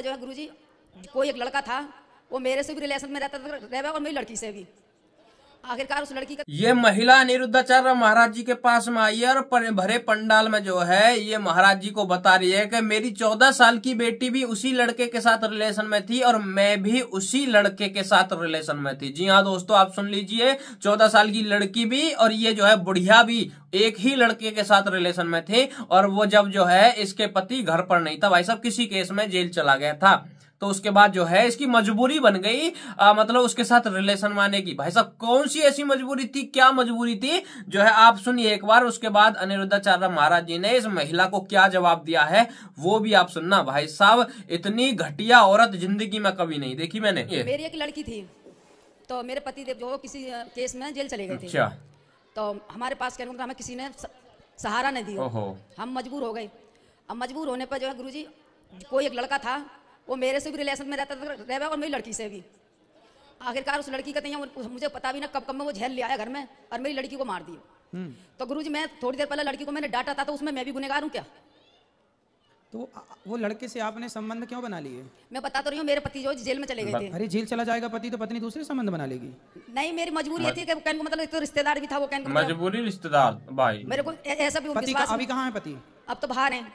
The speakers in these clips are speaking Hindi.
जो है गुरुजी, कोई एक लड़का था, वो मेरे से भी रिलेशन में रहता था और मेरी लड़की से भी। आखिरकार उस लड़की का ये महिला अनिरुद्धाचार्य महाराज जी के पास में आई है और भरे पंडाल में जो है ये महाराज जी को बता रही है कि मेरी 14 साल की बेटी भी उसी लड़के के साथ रिलेशन में थी और मैं भी उसी लड़के के साथ रिलेशन में थी। जी हाँ दोस्तों, आप सुन लीजिए, 14 साल की लड़की भी और ये जो है बुढ़िया भी एक ही लड़के के साथ रिलेशन में थे और वो जब जो है इसके पति घर पर नहीं था, भाई साहब किसी केस में जेल चला गया था, तो उसके बाद जो है इसकी मजबूरी बन गई मतलब उसके साथ रिलेशन माने की। भाई साहब कौन सी ऐसी मजबूरी थी, क्या मजबूरी थी जो है आप सुनिए एक बार। उसके बाद अनिरुद्धाचार्य महाराज जी ने इस महिला को क्या जवाब दिया है वो भी आप सुनना। भाई साहब इतनी घटिया औरत जिंदगी में कभी नहीं देखी मैंने। मेरी एक लड़की थी, तो मेरे पति देव जो किसी केस में जेल चले गए थे। अच्छा। तो हमारे पास कहने को हमें किसी ने सहारा नहीं दिया, हम मजबूर हो गए। अब मजबूर होने पर जो है गुरुजी, कोई एक लड़का था, वो मेरे से भी रिलेशन में रहता था और मेरी लड़की से भी। आखिरकार उस लड़की का तो मुझे पता भी ना कब में वो झेल ले आया घर में और मेरी लड़की को मार दिया। तो गुरुजी मैं थोड़ी देर पहले लड़की को मैंने डांटा था, तो उसमें मैं भी गुनहगार हूँ क्या? तो वो लड़के से आपने संबंध क्यों बना लिए? मैं बता तो रही हूँ, मेरे पति जो जेल में चले गए थे। अरे जेल चला जाएगा पति तो पत्नी दूसरे संबंध बना लेगी? नहीं, मेरी मजबूरी ये थी कि कहने को मतलब एक तो रिश्तेदार भी था, वो कहने को मजबूरी रिश्तेदार भाई। मेरे को ऐसा भी पति अभी कहाँ है पति? अब तो बाहर है।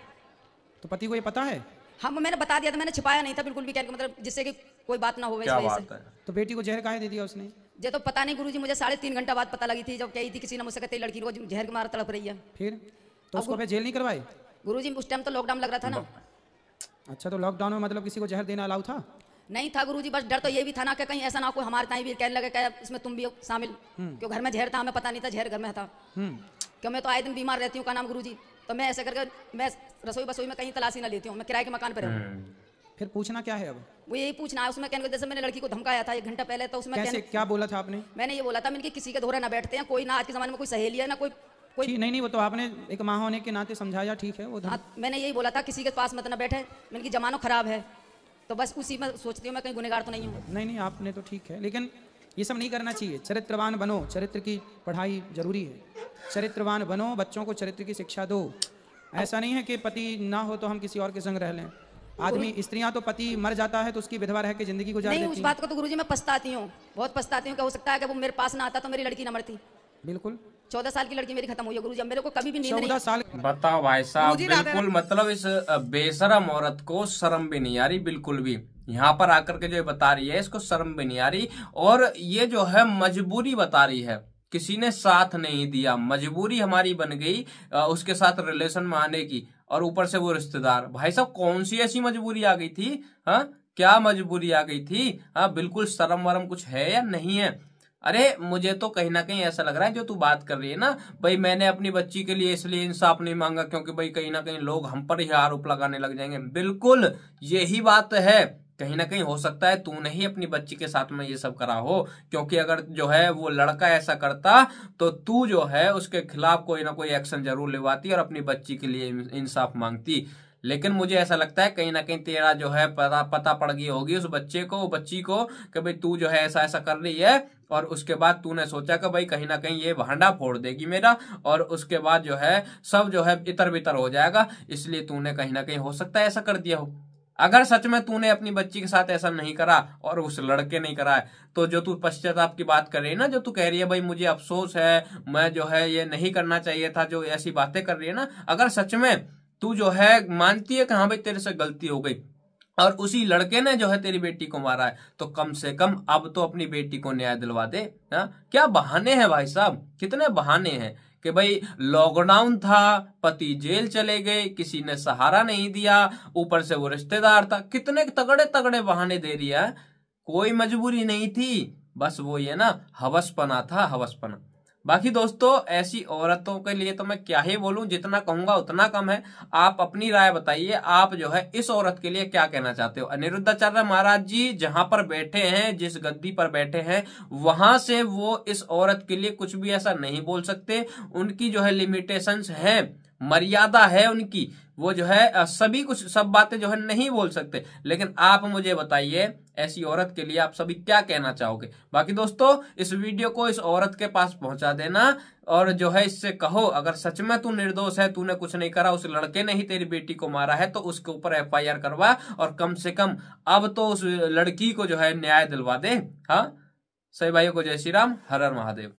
तो पति को ये पता है? हाँ, मैंने बता दिया था, मैंने छिपाया नहीं था बिल्कुल भी, कहने को मतलब जिससे कि कोई बात ना हो इस वजह से। तो बेटी को जहर काहे दे दिया उसने? ये तो पता नहीं गुरुजी, मुझे 3.5 घंटा बाद पता लगी थी, जब कही थी किसी ने मुझसे कहते लड़की रोज जहर के मार तड़प रही है। फिर तो उसको फिर जेल नहीं करवाए? गुरुजी उस टाइम तो लॉकडाउन लग रहा था ना। अच्छा, तो लॉकडाउन में मतलब किसी को जहर देना अलाउ था? नहीं था गुरुजी, बस डर तो ये भी था ना कि कहीं ऐसा ना कोई हमारे ताई भी कहने लगे कि इसमें तुम भी शामिल, क्यों घर में जहर था, हमें पता नहीं था जहर घर में था। क्यों मैं तो आए दिन बीमार रहती हूँ, का नाम गुरुजी, तो मैं ऐसे करके मैं रसोई बसोई में कहीं तलाशी ना लेती हूँ, मैं किराए के मकान पर रहूँ। फिर पूछना क्या है अब? वो यही पूछना है उसमें, कहने जैसे मैंने लड़की को धमकाया था 1 घंटा पहले, तो उसमें कैसे क्या बोला था आपने? मैंने ये बोला था, मैंने किसी के दोहरे ना बैठते हैं, कोई ना आज के जमाने में कोई सहेली है ना कोई नहीं, वो तो आपने एक माँ होने के नाते समझाया, ठीक है वो। हाँ, मैंने यही बोला था किसी के पास मत ना बैठे, मैंने कि जमानो खराब है, तो बस उसी में सोचती हूँ मैं कहीं गुनहगार तो नहीं हूँ। नहीं, आपने तो ठीक है, लेकिन ये सब नहीं करना चाहिए। चरित्रवान बनो, चरित्र की पढ़ाई जरूरी है। चरित्रवान बनो, बच्चों को चरित्र की शिक्षा दो। ऐसा नहीं है कि पति ना हो तो हम किसी और के संग रह लें। आदमी, स्त्रियां तो पति मर जाता है तो उसकी विधवा रह के जिंदगी गुजार देती हैं। उस बात को तो गुरुजी मैं पछताती हूँ, बहुत पछताती हूँ कि हो सकता है कि वो मेरे पास ना आता तो मेरी लड़की ना मरती। बिल्कुल 14 साल की लड़की मेरी खत्म हुई है गुरुजी, मेरे को कभी भी नींद नहीं। 14 साल बताओ भाई साहब, बिल्कुल मतलब इस बेशरम औरत को शर्म भी नहीं आ रही बिल्कुल भी। यहाँ पर आकर के जो बता रही है इसको शर्म भी नहीं आ रही, और ये जो है मजबूरी बता रही है, किसी ने साथ नहीं दिया, मजबूरी हमारी बन गई उसके साथ रिलेशन में आने की, और ऊपर से वो रिश्तेदार। भाई साहब कौन सी ऐसी मजबूरी आ गई थी? हाँ, क्या मजबूरी आ गई थी? हाँ, बिल्कुल शर्म वरम कुछ है या नहीं है? अरे मुझे तो कहीं ना कहीं ऐसा लग रहा है जो तू बात कर रही है ना, भाई मैंने अपनी बच्ची के लिए इसलिए इंसाफ नहीं मांगा क्योंकि भाई कहीं ना कहीं लोग हम पर ही आरोप लगाने लग जाएंगे। बिल्कुल यही बात है, कहीं ना कहीं हो सकता है तूने ही अपनी बच्ची के साथ में ये सब करा हो, क्योंकि अगर जो है वो लड़का ऐसा करता तो तू जो है उसके खिलाफ कोई ना कोई एक्शन जरूर लेवाती और अपनी बच्ची के लिए इंसाफ मांगती। लेकिन मुझे ऐसा लगता है कहीं ना कहीं तेरा जो है पता पड़ गई होगी उस बच्ची को कि भाई तू जो है ऐसा ऐसा कर रही है, और उसके बाद तूने सोचा कि भाई कहीं ना कहीं ये भांडा फोड़ देगी मेरा, और उसके बाद जो है सब जो है इतर बितर हो जाएगा, इसलिए तूने कहीं ना कहीं हो सकता है ऐसा कर दिया हो। अगर सच में तूने अपनी बच्ची के साथ ऐसा नहीं करा और उस लड़के नहीं करा है, तो जो तू पश्चाताप की बात कर रही है ना, जो तू कह रही है भाई मुझे अफसोस है, मैं जो है ये नहीं करना चाहिए था, जो ऐसी बातें कर रही है ना, अगर सच में तू जो है मानती है कि हाँ भाई तेरे से गलती हो गई और उसी लड़के ने जो है तेरी बेटी को मारा है, तो कम से कम अब तो अपनी बेटी को न्याय दिलवा दे। हाँ, क्या बहाने हैं भाई साहब, कितने बहाने हैं कि भाई लॉकडाउन था, पति जेल चले गए, किसी ने सहारा नहीं दिया, ऊपर से वो रिश्तेदार था, कितने तगड़े तगड़े बहाने दे रही है। कोई मजबूरी नहीं थी, बस वो ये ना हवसपना था, हवसपना। बाकी दोस्तों ऐसी औरतों के लिए तो मैं क्या ही बोलूं, जितना कहूंगा उतना कम है। आप अपनी राय बताइए, आप जो है इस औरत के लिए क्या कहना चाहते हो? अनिरुद्धाचार्य महाराज जी जहां पर बैठे हैं, जिस गद्दी पर बैठे हैं, वहां से वो इस औरत के लिए कुछ भी ऐसा नहीं बोल सकते। उनकी जो है लिमिटेशंस हैं, मर्यादा है उनकी, वो जो है सभी कुछ सब बातें जो है नहीं बोल सकते। लेकिन आप मुझे बताइए ऐसी औरत के लिए आप सभी क्या कहना चाहोगे। बाकी दोस्तों इस वीडियो को इस औरत के पास पहुंचा देना और जो है इससे कहो अगर सच में तू निर्दोष है, तूने कुछ नहीं करा, उस लड़के ने ही तेरी बेटी को मारा है, तो उसके ऊपर FIR करवा और कम से कम अब तो उस लड़की को जो है न्याय दिलवा दे। हाँ, सभी भाइयों को जय श्री राम, हर हर महादेव।